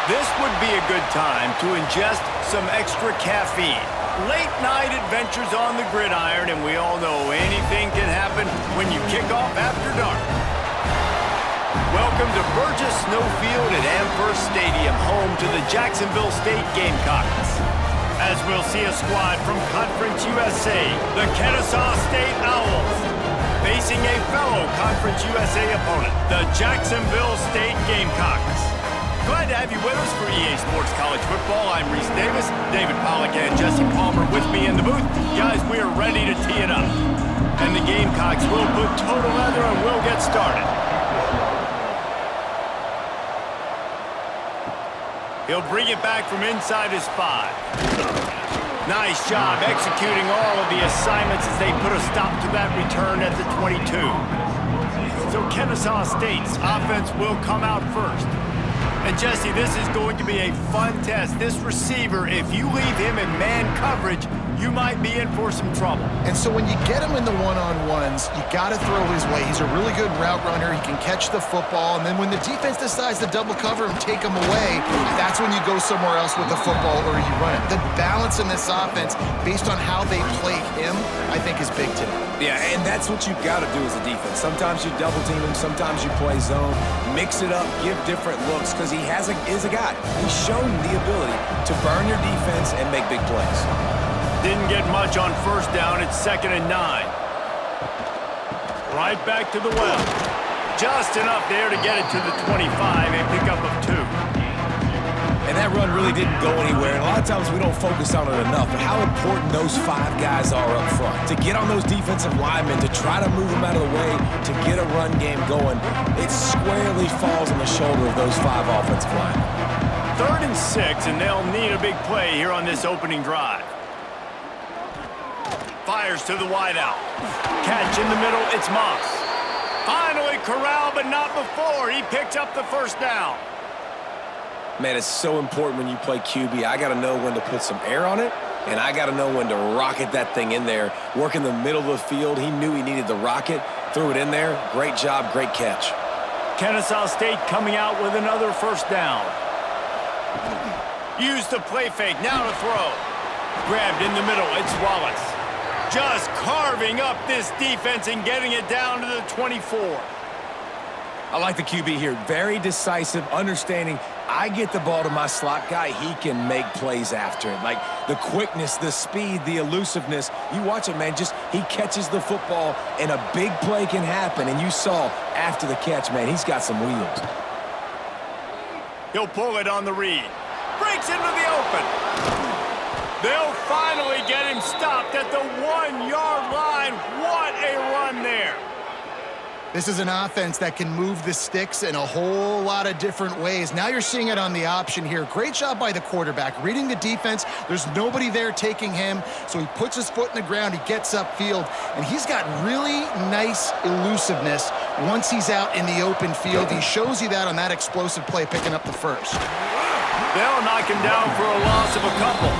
This would be a good time to ingest some extra caffeine. Late night adventures on the gridiron, and we all know anything can happen when you kick off after dark. Welcome to Burgess Snowfield at Amherst Stadium, home to the Jacksonville State Gamecocks. As we'll see a squad from Conference USA, the Kennesaw State Owls, facing a fellow Conference USA opponent, the Jacksonville State Gamecocks. Glad to have you with us for EA Sports College Football. I'm Reese Davis, David Pollack, and Jesse Palmer with me in the booth. Guys, we are ready to tee it up. And the Gamecocks will put total leather and we'll get started. He'll bring it back from inside his 5. Nice job executing all of the assignments as they put a stop to that return at the 22. So Kennesaw State's offense will come out first. And Jesse, this is going to be a fun test. This receiver, if you leave him in man coverage, you might be in for some trouble. And so when you get him in the one-on-ones, you got to throw his way. He's a really good route runner. He can catch the football. And then when the defense decides to double cover and take him away, that's when you go somewhere else with the football or you run it. The balance in this offense, based on how they play him, I think is big today. Yeah, and that's what you've got to do as a defense. Sometimes you double team him, sometimes you play zone, mix it up, give different looks, because he is a guy. He's shown the ability to burn your defense and make big plays. Didn't get much on first down. It's 2nd and 9. Right back to the well. Just enough there to get it to the 25, a pickup of 2. And that run really didn't go anywhere. And a lot of times we don't focus on it enough, but how important those 5 guys are up front. To get on those defensive linemen, to try to move them out of the way, to get a run game going, it squarely falls on the shoulder of those 5 offensive linemen. 3rd and 6, and they'll need a big play here on this opening drive. Fires to the wideout. Catch in the middle, it's Moss. Finally corralled, but not before. He picks up the first down. Man, it's so important when you play QB. I got to know when to put some air on it, and I got to know when to rocket that thing in there. Work in the middle of the field. He knew he needed the rocket, threw it in there. Great job, great catch. Kennesaw State coming out with another first down. Use the play fake, now to throw. Grabbed in the middle, it's Wallace. Just carving up this defense and getting it down to the 24. I like the QB here. Very decisive, understanding I get the ball to my slot guy, he can make plays after it. Like the quickness, the speed, the elusiveness. You watch it, man, just he catches the football and a big play can happen. And you saw after the catch, man, he's got some wheels. He'll pull it on the read. Breaks into the open. They'll finally get him stopped at the 1-yard line. What a run there. This is an offense that can move the sticks in a whole lot of different ways. Now you're seeing it on the option here. Great job by the quarterback. Reading the defense, there's nobody there taking him, so he puts his foot in the ground, he gets upfield, and he's got really nice elusiveness once he's out in the open field. He shows you that on that explosive play, picking up the first. They'll knock him down for a loss of a couple.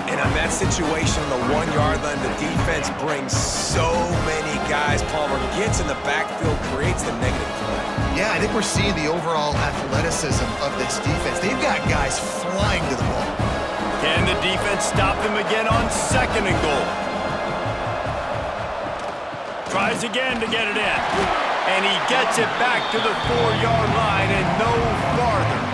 And on that situation, the 1-yard line, the defense brings so many guys. Palmer gets in the backfield, creates the negative play. Yeah, I think we're seeing the overall athleticism of this defense. They've got guys flying to the ball. Can the defense stop them again on 2nd and goal? Tries again to get it in. And he gets it back to the 4-yard line and no farther.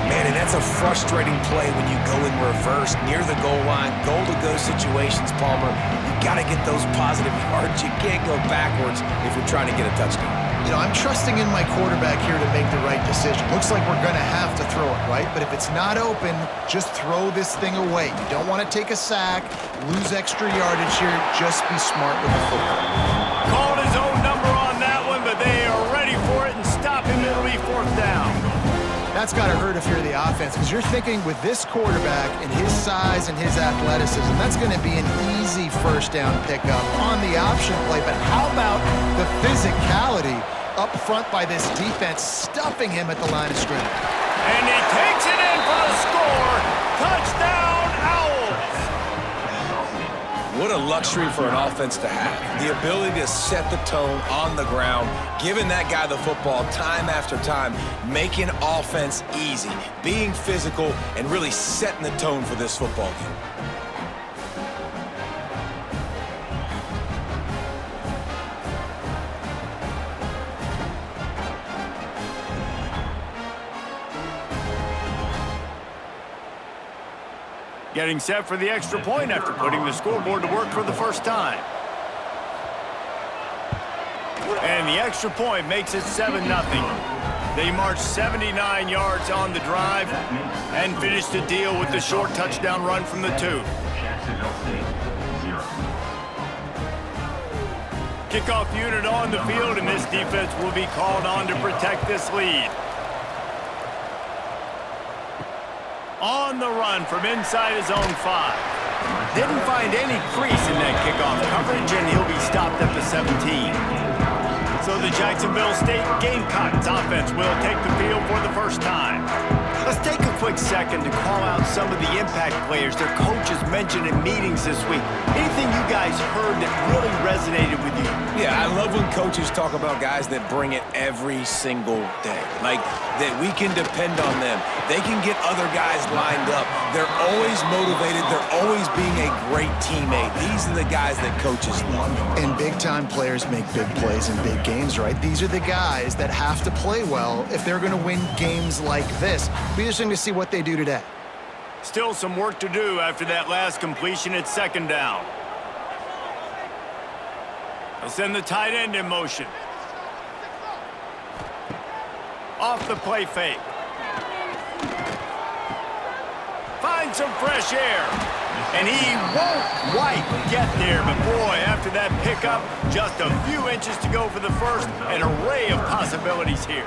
Man, and that's a frustrating play when you go in reverse near the goal line, goal-to-go situations, Palmer. You got to get those positive yards. You can't go backwards if you're trying to get a touchdown. You know, I'm trusting in my quarterback here to make the right decision. Looks like we're going to have to throw it, right? But if it's not open, just throw this thing away. You don't want to take a sack, lose extra yardage here. Just be smart with the football. Called his own number on that one, but they are ready for it and stop him. It'll be 4th down. That's got to hurt if you're the offense, because you're thinking with this quarterback and his size and his athleticism, that's going to be an easy first down pickup on the option play. But how about the physicality up front by this defense, stuffing him at the line of scrimmage? And he takes it in for the score. Touchdown, Owls. What a luxury for an offense to have. The ability to set the tone on the ground, giving that guy the football time after time, making offense easy, being physical, and really setting the tone for this football game. Getting set for the extra point after putting the scoreboard to work for the first time. And the extra point makes it 7-0. They marched 79 yards on the drive and finished the deal with the short touchdown run from the 2. Kickoff unit on the field, and this defense will be called on to protect this lead. On the run from inside his own 5. Didn't find any crease in that kickoff coverage, and he'll be stopped at the 17. So the Jacksonville State Gamecocks offense will take the field for the first time. Let's take a quick second to call out some of the impact players their coaches mentioned in meetings this week. Anything you guys heard that really resonated with you? Yeah, I love when coaches talk about guys that bring it every single day. Like, that we can depend on them. They can get other guys lined up. They're always motivated. They're always being a great teammate. These are the guys that coaches love. And big-time players make big plays in big games, right? These are the guys that have to play well if they're going to win games like this. Be interesting to see what they do today. Still some work to do after that last completion at 2nd down. They'll send the tight end in motion. Off the play fake. Finds some fresh air. And he won't quite get there. But boy, after that pickup, just a few inches to go for the first. An array of possibilities here.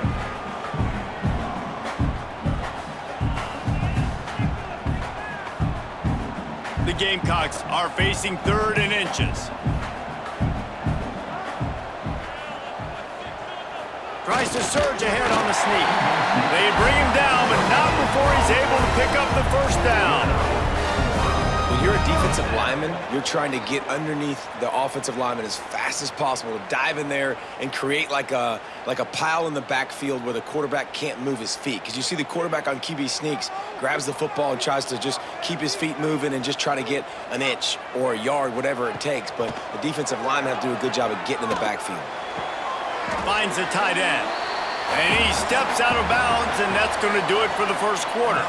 The Gamecocks are facing 3rd and inches. Tries to surge ahead on the sneak. They bring him down, but not before he's able to pick up the first down. When you're a defensive lineman, you're trying to get underneath the offensive lineman as fast as possible, to dive in there and create like a pile in the backfield where the quarterback can't move his feet. Because you see the quarterback on QB sneaks, grabs the football and tries to just keep his feet moving and just try to get an inch or a yard, whatever it takes. But the defensive linemen have to do a good job of getting in the backfield. Finds the tight end. And he steps out of bounds, and that's going to do it for the first quarter.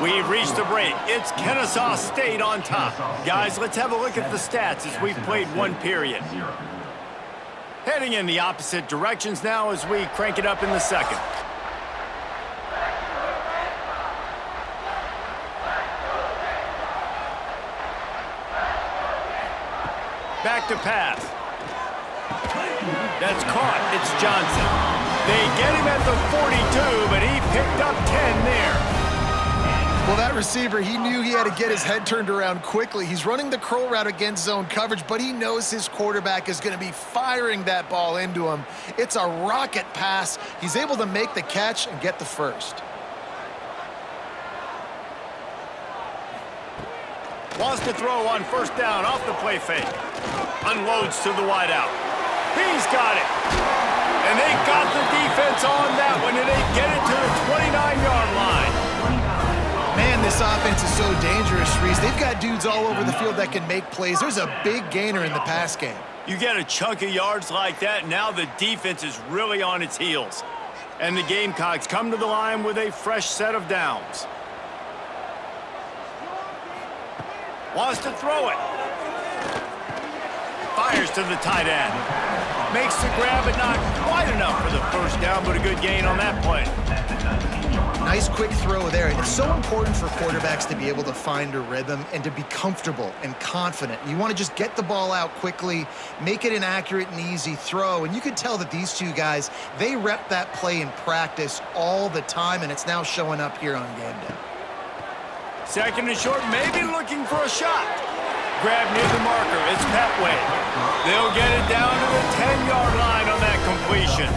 We've reached the break. It's Kennesaw State on top. Guys, let's have a look at the stats as we've played one period. Heading in the opposite directions now as we crank it up in the second. Back to pass. That's caught. It's Johnson. They get him at the 42, but he picked up 10 there. Well, that receiver, he knew he had to get his head turned around quickly. He's running the curl route against zone coverage, but he knows his quarterback is going to be firing that ball into him. It's a rocket pass. He's able to make the catch and get the first. Wants to throw on first down off the play fake. Unloads to the wideout. He's got it. And they got the defense on that one, and they get it to the 29-yard line. Man, this offense is so dangerous, Reese. They've got dudes all over the field that can make plays. There's a big gainer in the pass game. You get a chunk of yards like that, now the defense is really on its heels. And the Gamecocks come to the line with a fresh set of downs. Wants to throw it. Fires to the tight end. Makes the grab, but not quite enough for the first down, but a good gain on that play. Nice quick throw there. And it's so important for quarterbacks to be able to find a rhythm and to be comfortable and confident. You want to just get the ball out quickly, make it an accurate and easy throw. And you could tell that these two guys, they rep that play in practice all the time, and it's now showing up here on game day. 2nd and short, maybe looking for a shot. Grab near the marker. It's Petway. They'll get it down to the 10-yard line on that completion.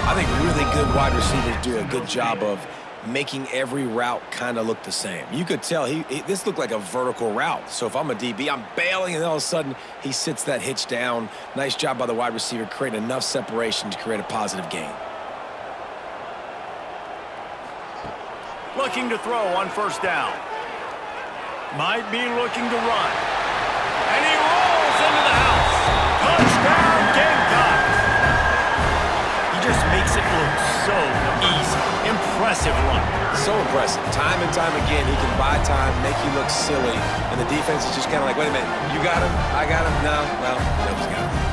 I think really good wide receivers do a good job of making every route kind of look the same. You could tell this looked like a vertical route. So if I'm a DB, I'm bailing, and all of a sudden he sits that hitch down. Nice job by the wide receiver, creating enough separation to create a positive gain. Looking to throw on first down. Might be looking to run. And he rolls into the house. Touchdown, Gamecocks. He just makes it look so easy. Impressive run. So impressive. Time and time again, he can buy time, make you look silly, and the defense is just kind of like, wait a minute, you got him? I got him? No, well, nobody's got him.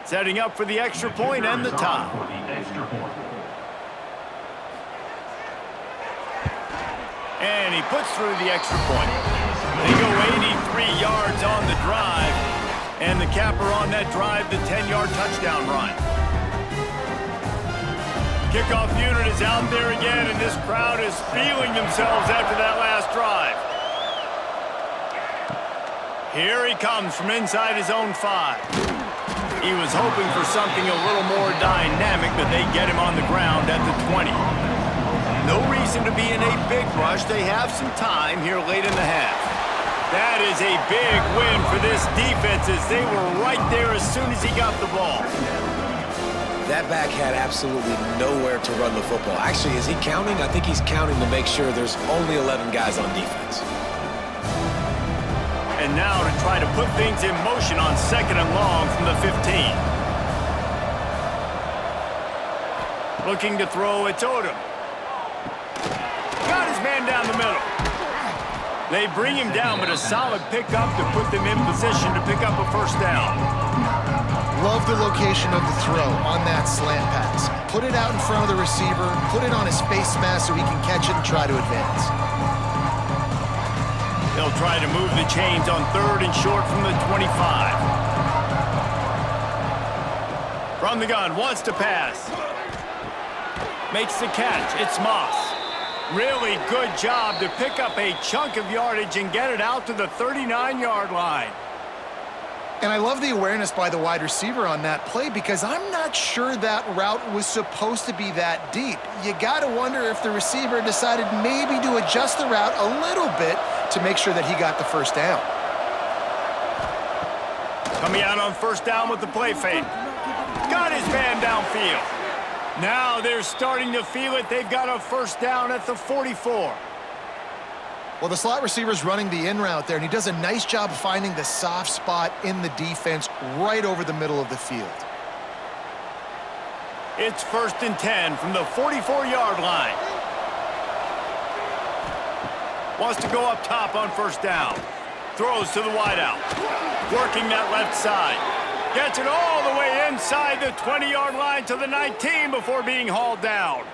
Setting up for the extra point and the tie. And he puts through the extra point. They go 83 yards on the drive. And the capper on that drive, the 10-yard touchdown run. Kickoff unit is out there again, and this crowd is feeling themselves after that last drive. Here he comes from inside his own 5. He was hoping for something a little more dynamic, but they get him on the ground at the 20. No reason to be in a big rush. They have some time here late in the half. That is a big win for this defense as they were right there as soon as he got the ball. That back had absolutely nowhere to run the football. Actually, is he counting? I think he's counting to make sure there's only 11 guys on defense. And now to try to put things in motion on 2nd and long from the 15. Looking to throw, it's Odom. Got his man down the middle. They bring him down, but a solid pickup to put them in position to pick up a first down. Love the location of the throw on that slant pass. Put it out in front of the receiver, put it on his face mask so he can catch it and try to advance. They'll try to move the chains on 3rd and short from the 25. From the gun, wants to pass. Makes the catch, it's Moss. Really good job to pick up a chunk of yardage and get it out to the 39-yard line. And I love the awareness by the wide receiver on that play because I'm not sure that route was supposed to be that deep. You got to wonder if the receiver decided maybe to adjust the route a little bit to make sure that he got the first down. Coming out on first down with the play fake. Got his man downfield. Now they're starting to feel it. They've got a first down at the 44. Well, the slot receiver's running the in route there, and he does a nice job finding the soft spot in the defense right over the middle of the field. It's 1st and 10 from the 44-yard line. Wants to go up top on first down. Throws to the wideout. Working that left side. Gets it all the way inside the 20-yard line to the 19 before being hauled down.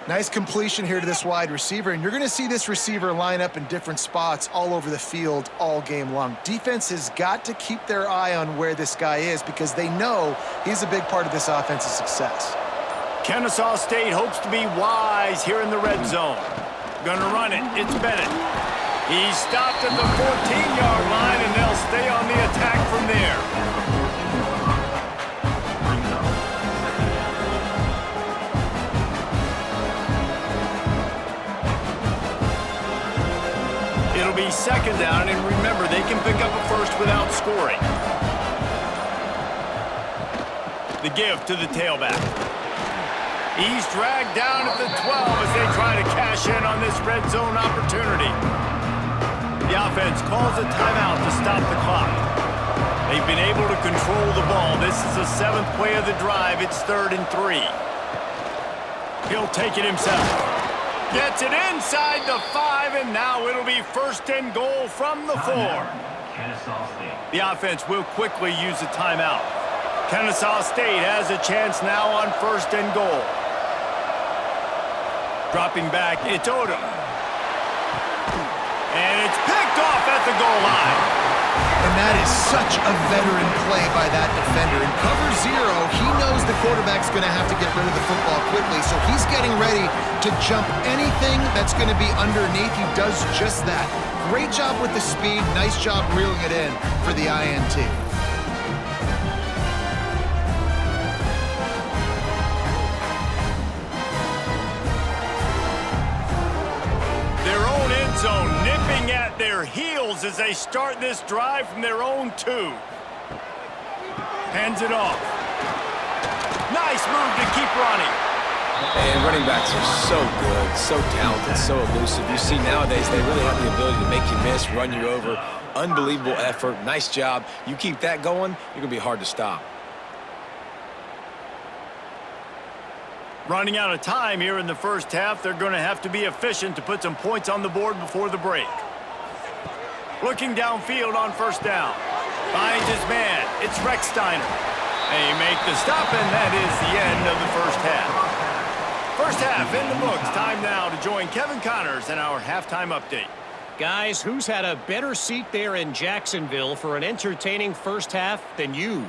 Nice completion here to this wide receiver, and you're going to see this receiver line up in different spots all over the field all game long. Defense has got to keep their eye on where this guy is because they know he's a big part of this offense's success. Kennesaw State hopes to be wise here in the red zone. Gonna run it. It's Bennett. He's stopped at the 14-yard line, and they'll stay on the attack from there. It'll be 2nd down, and remember, they can pick up a first without scoring. The give to the tailback. He's dragged down at the 12 as they try to cash in on this red zone opportunity. The offense calls a timeout to stop the clock. They've been able to control the ball. This is the 7th play of the drive. It's 3rd and 3. He'll take it himself. Gets it inside the 5, and now it'll be 1st and goal from the 4. The offense will quickly use a timeout. Kennesaw State has a chance now on 1st and goal. Dropping back, it's Odom. And it's picked off at the goal line. And that is such a veteran play by that defender. In cover zero, he knows the quarterback's going to have to get rid of the football quickly, so he's getting ready to jump anything that's going to be underneath. He does just that. Great job with the speed. Nice job reeling it in for the INT. Their own end zone nipping at their heels as they start this drive from their own 2. Hands it off. Nice move to keep running. And running backs are so good, so talented, so elusive. You see nowadays they really have the ability to make you miss, run you over. Unbelievable effort. Nice job. You keep that going, you're going to be hard to stop. Running out of time here in the first half, they're going to have to be efficient to put some points on the board before the break. Looking downfield on first down. Finds his man. It's Rex Steiner. They make the stop, and that is the end of the first half. First half in the books. Time now to join Kevin Connors in our halftime update. Guys, who's had a better seat there in Jacksonville for an entertaining first half than you?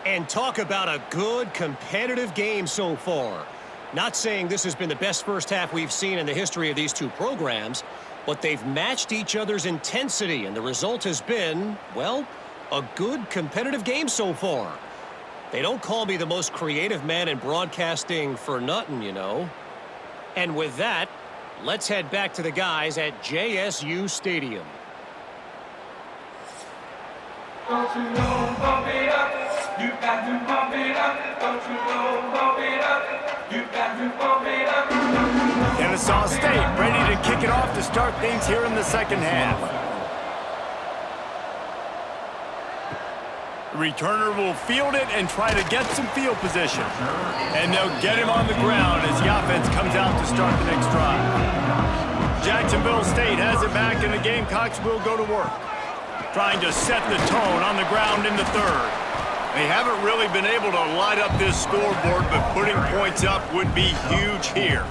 And talk about a good competitive game so far. Not saying this has been the best first half we've seen in the history of these two programs, but they've matched each other's intensity, and the result has been, well, a good competitive game so far. They don't call me the most creative man in broadcasting for nothing, you know. And with that, let's head back to the guys at JSU Stadium. Don't you know, pump it up. You got to pump it up. Don't you know, pump it up. You got to pump it up. Kennesaw State ready to kick it off to start things here in the second half. Returner will field it and try to get some field position. And they'll get him on the ground as the offense comes out to start the next drive. Jacksonville State has it back, and the Gamecocks will go to work, trying to set the tone on the ground in the third. They haven't really been able to light up this scoreboard, but putting points up would be huge here.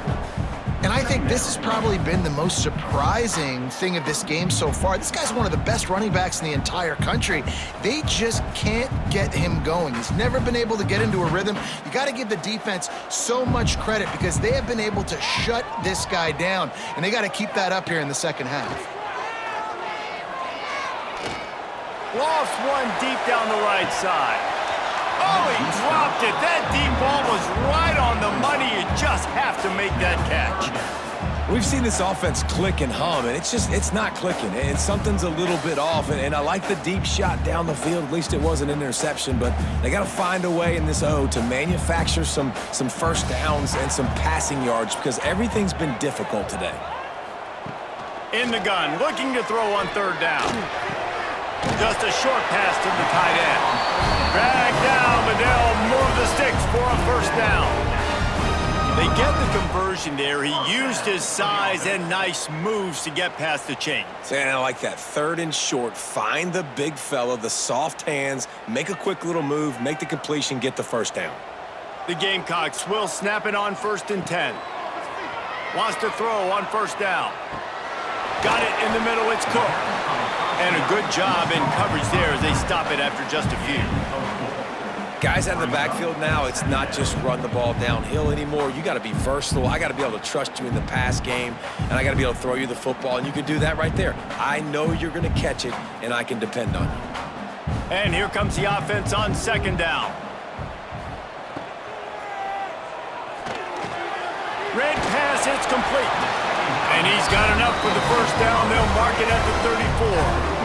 And I think this has probably been the most surprising thing of this game so far. This guy's one of the best running backs in the entire country. They just can't get him going. He's never been able to get into a rhythm. You got to give the defense so much credit because they have been able to shut this guy down, and they got to keep that up here in the second half. Lofts one deep down the right side. Oh, he dropped it. That deep ball was right on the money. You just have to make that catch. We've seen this offense click and hum, and it's not clicking, and something's a little bit off. And I like the deep shot down the field. At least it wasn't an interception, but they got to find a way in this O to manufacture some first downs and some passing yards because everything's been difficult today. In the gun, looking to throw on third down. Just a short pass to the tight end. Drag down, but they'll move the sticks for a first down. They get the conversion there. He used his size and nice moves to get past the chains. And I like that. Third and short. Find the big fella, the soft hands, make a quick little move, make the completion, get the first down. The Gamecocks will snap it on 1st and 10. Wants to throw on first down. Got it in the middle. It's Cook. And a good job in coverage there as they stop it after just a few. Guys out of the backfield now, it's not just run the ball downhill anymore. You got to be versatile. I got to be able to trust you in the pass game, and I got to be able to throw you the football, and you can do that right there. I know you're going to catch it, and I can depend on you. And here comes the offense on second down. Red pass, it's complete. And he's got enough for the first down. They'll mark it at the 34.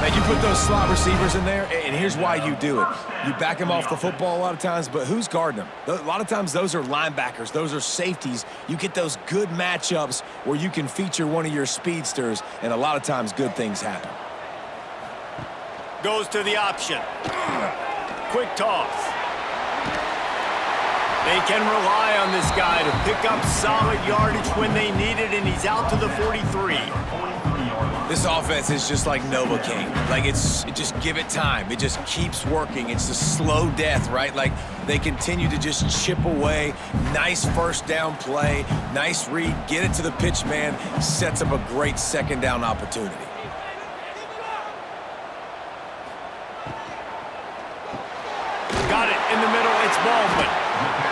Now, you put those slot receivers in there, and here's why you do it. You back them off the football a lot of times, but who's guarding them? A lot of times those are linebackers. Those are safeties. You get those good matchups where you can feature one of your speedsters, and a lot of times good things happen. Goes to the option. Quick toss. They can rely on this guy to pick up solid yardage when they need it, and he's out to the 43. This offense is just like Novocaine. Like, it just give it time. It just keeps working. It's a slow death, right? Like, they continue to just chip away. Nice first down play. Nice read. Get it to the pitch man. Sets up a great second down opportunity. Baldwin.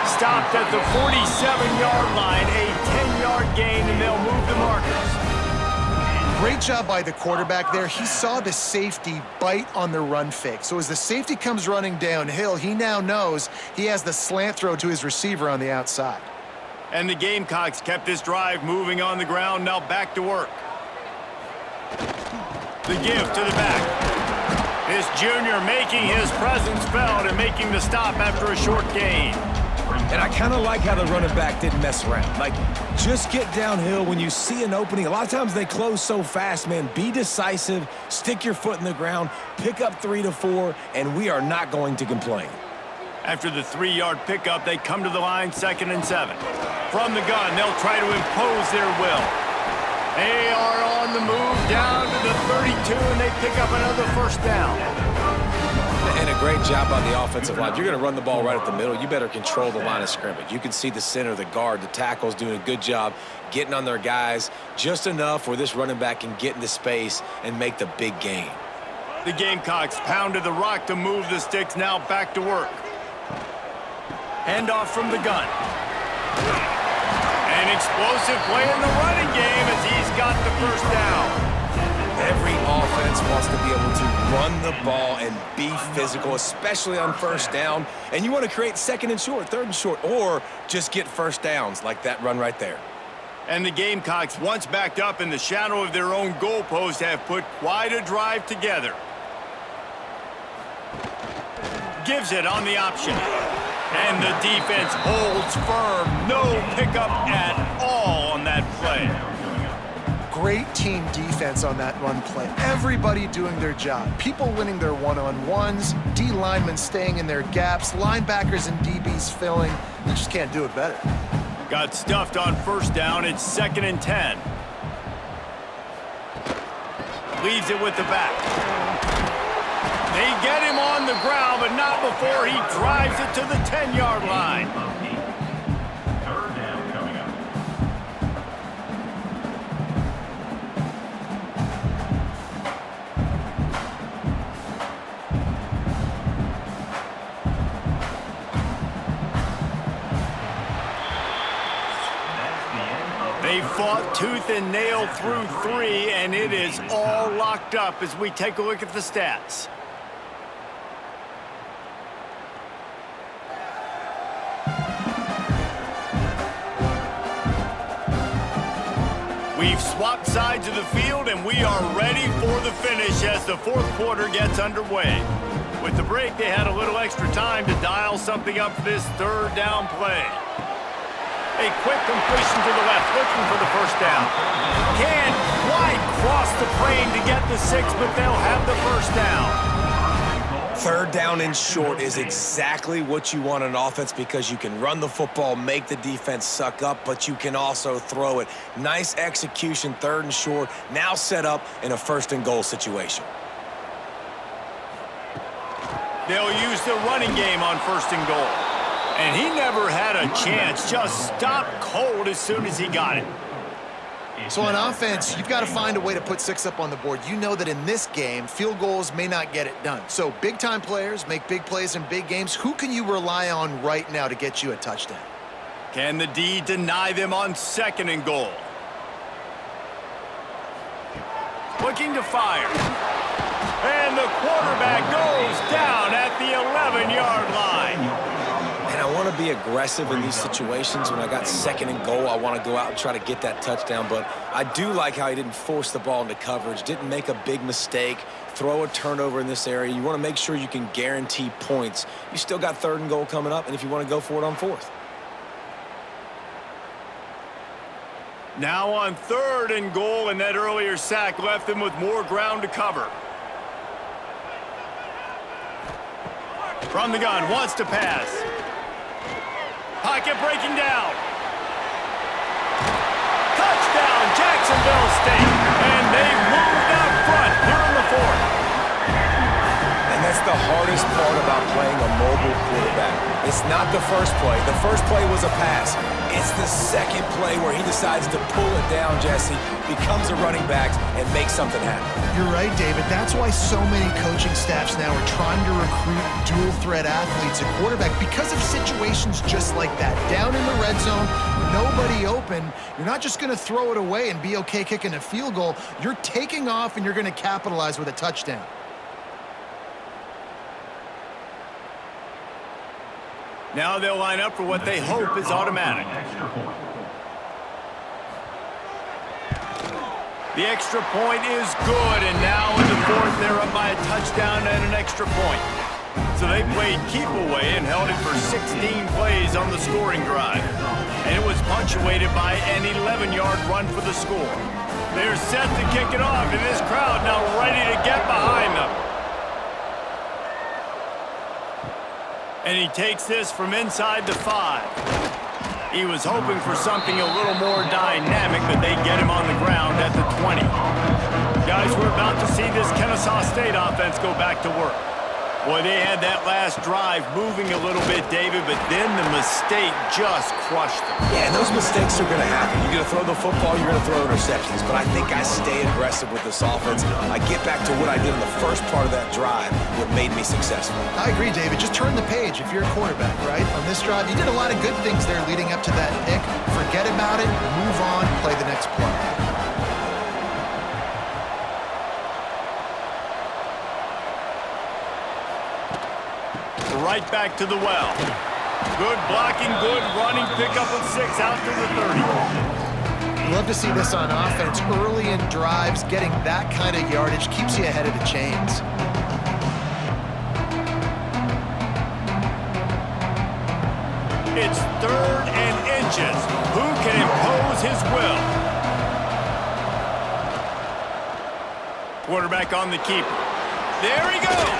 Stopped at the 47-yard line, a 10-yard gain, and they'll move the markers. Great job by the quarterback there. He saw the safety bite on the run fake. So as the safety comes running downhill, he now knows he has the slant throw to his receiver on the outside. And the Gamecocks kept this drive moving on the ground, now back to work. The give to the back. This junior making his presence felt and making the stop after a short gain. And I kind of like how the running back didn't mess around. Like, just get downhill when you see an opening. A lot of times they close so fast, man. Be decisive, stick your foot in the ground, pick up 3 to 4, and we are not going to complain. After the 3-yard pickup, they come to the line, 2nd and 7. From the gun, they'll try to impose their will. They are on the move down to the 32, and they pick up another first down. And a great job on the offensive line. If you're going to run the ball right at the middle, you better control the line of scrimmage. You can see the center, the guard, the tackles doing a good job getting on their guys just enough where this running back can get into space and make the big gain. The Gamecocks pounded the rock to move the sticks, now back to work. Handoff from the gun. An explosive play in the running game as he's got the first down. Every offense wants to be able to run the ball and be physical, especially on first down. And you want to create 2nd and short, 3rd and short, or just get first downs like that run right there. And the Gamecocks, once backed up in the shadow of their own goalpost, have put quite a drive together. Gives it on the option. And the defense holds firm. No pickup at all on that play. Great team defense on that run play. Everybody doing their job. People winning their one-on-ones, D linemen staying in their gaps, linebackers and DBs filling. You just can't do it better. Got stuffed on first down. It's 2nd and 10. Leaves it with the back. They get him on the ground, but not before he drives it to the 10-yard line. They fought tooth and nail through 3, and it is all locked up as we take a look at the stats. We've swapped sides of the field, and we are ready for the finish as the 4th quarter gets underway. With the break, they had a little extra time to dial something up for this 3rd down play. A quick completion to the left, looking for the first down. Can wide cross the plane to get the 6, but they'll have the first down. 3rd down and short is exactly what you want on offense because you can run the football, make the defense suck up, but you can also throw it. Nice execution, 3rd and short, now set up in a 1st and goal situation. They'll use the running game on 1st and goal. And he never had a chance, just stopped cold as soon as he got it. So on offense, you've got to find a way to put 6 up on the board. You know that in this game, field goals may not get it done. So big-time players make big plays in big games. Who can you rely on right now to get you a touchdown? Can the D deny them on 2nd and goal? Looking to fire. And the quarterback goes down at the 11-yard line. And I want to be aggressive in these situations. When I got 2nd and goal, I want to go out and try to get that touchdown. But I do like how he didn't force the ball into coverage, didn't make a big mistake, throw a turnover in this area. You want to make sure you can guarantee points. You still got 3rd and goal coming up, and if you want to go for it on 4th. Now on 3rd and goal, and that earlier sack left them with more ground to cover. From the gun, wants to pass. Pocket breaking down. Touchdown, Jacksonville State. And they've moved out front here in the 4th. And that's That's the hardest part about playing a mobile quarterback. It's not the first play. The first play was a pass. It's the second play where he decides to pull it down, Jesse, becomes a running back, and makes something happen. You're right, David. That's why so many coaching staffs now are trying to recruit dual-threat athletes at quarterback because of situations just like that. Down in the red zone, nobody open. You're not just going to throw it away and be okay kicking a field goal. You're taking off, and you're going to capitalize with a touchdown. Now they'll line up for what they hope is automatic. The extra point is good, and now in the fourth, they're up by a touchdown and an extra point. So they played keep away and held it for 16 plays on the scoring drive. And it was punctuated by an 11-yard run for the score. They're set to kick it off, and this crowd now ready to get behind them. And he takes this from inside the 5. He was hoping for something a little more dynamic, but they get him on the ground at the 20. Guys, we're about to see this Kennesaw State offense go back to work. Boy, they had that last drive moving a little bit, David, but then the mistake just crushed them. Yeah, and those mistakes are going to happen. You're going to throw the football, you're going to throw interceptions, but I think I stay aggressive with this offense. I get back to what I did in the first part of that drive, what made me successful. I agree, David. Just turn the page if you're a quarterback, right? On this drive, you did a lot of good things there leading up to that pick. Forget about it, move on, play the next play. Right back to the well. Good blocking, good running, pickup of 6 out to the 30. Love to see this on offense. Early in drives, getting that kind of yardage keeps you ahead of the chains. It's 3rd and inches. Who can impose his will? Quarterback on the keeper. There he goes.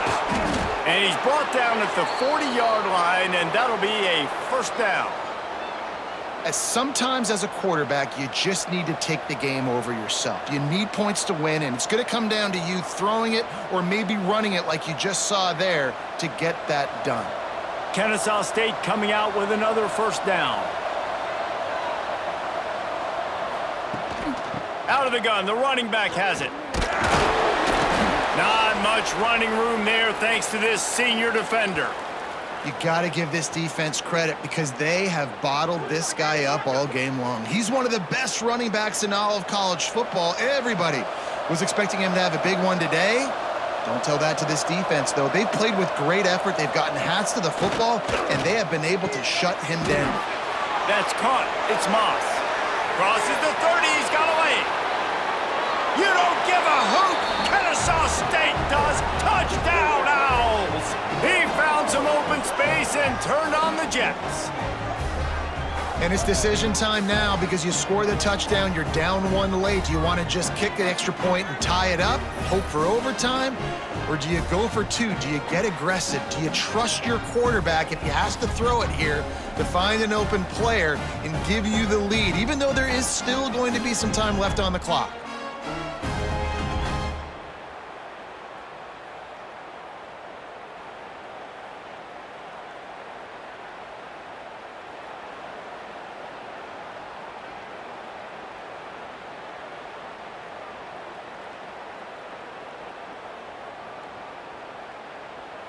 And he's brought down at the 40-yard line, and that'll be a first down. Sometimes as a quarterback, you just need to take the game over yourself. You need points to win, and it's going to come down to you throwing it or maybe running it like you just saw there to get that done. Kennesaw State coming out with another first down. Out of the gun, the running back has it. Not much running room there thanks to this senior defender. You got to give this defense credit because they have bottled this guy up all game long. He's one of the best running backs in all of college football. Everybody was expecting him to have a big one today. Don't tell that to this defense, though. They've played with great effort. They've gotten hats to the football, and they have been able to shut him down. That's caught. It's Moss. Crosses the 30. He's got away. You don't give a hoot. Kennesaw State does. Touchdown, Owls. He found some open space and turned on the Jets. And it's decision time now because you score the touchdown, you're down 1 late. Do you want to just kick the extra point and tie it up, hope for overtime? Or do you go for 2? Do you get aggressive? Do you trust your quarterback if he has to throw it here to find an open player and give you the lead, even though there is still going to be some time left on the clock?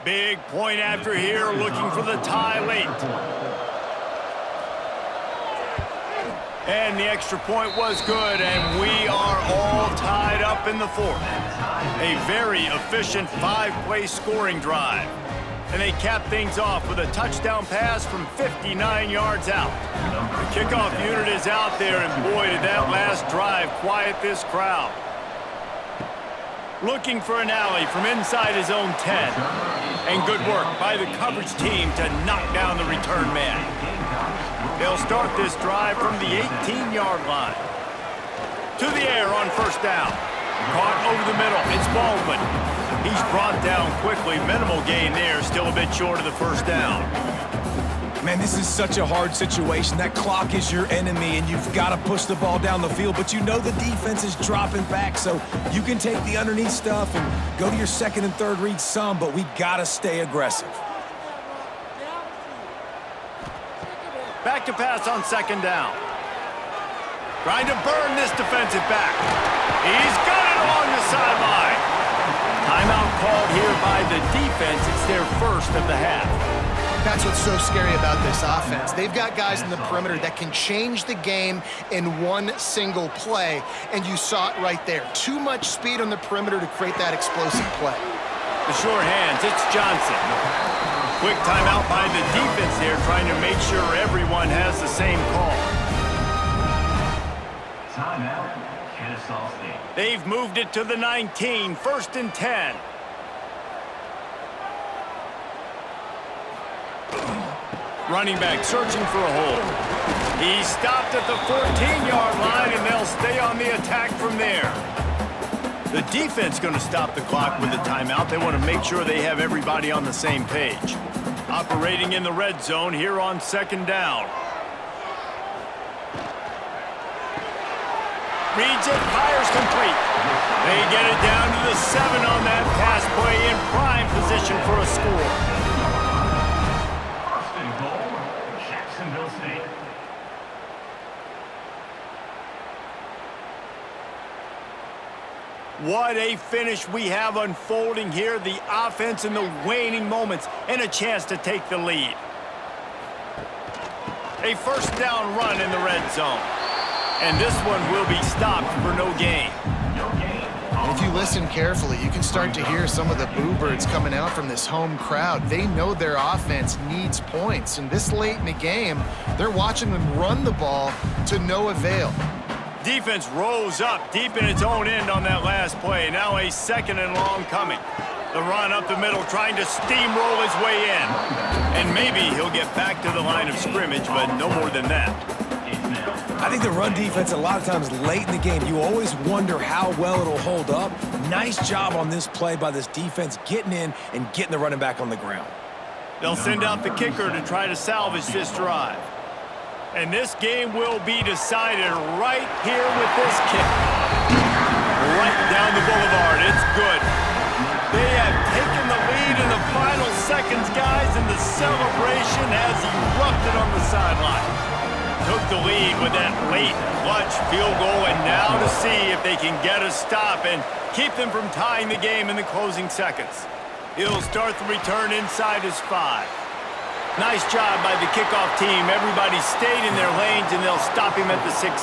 Big point after here, looking for the tie late. And the extra point was good, and we are all tied up in the 4th. A very efficient 5-play scoring drive. And they cap things off with a touchdown pass from 59 yards out. The kickoff unit is out there, and boy, did that last drive quiet this crowd. Looking for an alley from inside his own 10. And good work by the coverage team to knock down the return man. They'll start this drive from the 18-yard line. To the air on first down. Caught over the middle. It's Baldwin. He's brought down quickly. Minimal gain there. Still a bit short of the first down. Man, this is such a hard situation. That clock is your enemy, and you've got to push the ball down the field, but you know the defense is dropping back, so you can take the underneath stuff and go to your second and third read some, but we got to stay aggressive. Back to pass on second down. Trying to burn this defensive back. He's got it along the sideline. Timeout called here by the defense. It's their first of the half. That's what's so scary about this offense. They've got guys in the perimeter that can change the game in one single play, and you saw it right there. Too much speed on the perimeter to create that explosive play. The short hands, it's Johnson. Quick timeout by the defense there, trying to make sure everyone has the same call. Timeout, Kennesaw State. They've moved it to the 19, first and 10. Running back searching for a hole. He stopped at the 14-yard line, and they'll stay on the attack from there. The defense going to stop the clock with a timeout. They want to make sure they have everybody on the same page. Operating in the red zone here on second down. Reads it, fires complete. They get it down to the 7 on that pass play, in prime position for a score. First and goal, Jacksonville State. What a finish we have unfolding here. The offense in the waning moments and a chance to take the lead. A first down run in the red zone. And this one will be stopped for no gain. And if you listen carefully, you can start to hear some of the boo birds coming out from this home crowd. They know their offense needs points. And this late in the game, they're watching them run the ball to no avail. Defense rose up deep in its own end on that last play. Now a second and long coming. The run up the middle, trying to steamroll his way in. And maybe he'll get back to the line of scrimmage, but no more than that. I think the run defense, a lot of times late in the game, you always wonder how well it'll hold up. Nice job on this play by this defense, getting in and getting the running back on the ground. They'll send out the kicker to try to salvage this drive. And this game will be decided right here with this kick. Right down the boulevard. It's good. They have taken the lead in the final seconds, guys, and the celebration has erupted on the sideline. Took the lead with that late clutch field goal, and now to see if they can get a stop and keep them from tying the game in the closing seconds. He'll start the return inside his 5. Nice job by the kickoff team. Everybody stayed in their lanes, and they'll stop him at the 16.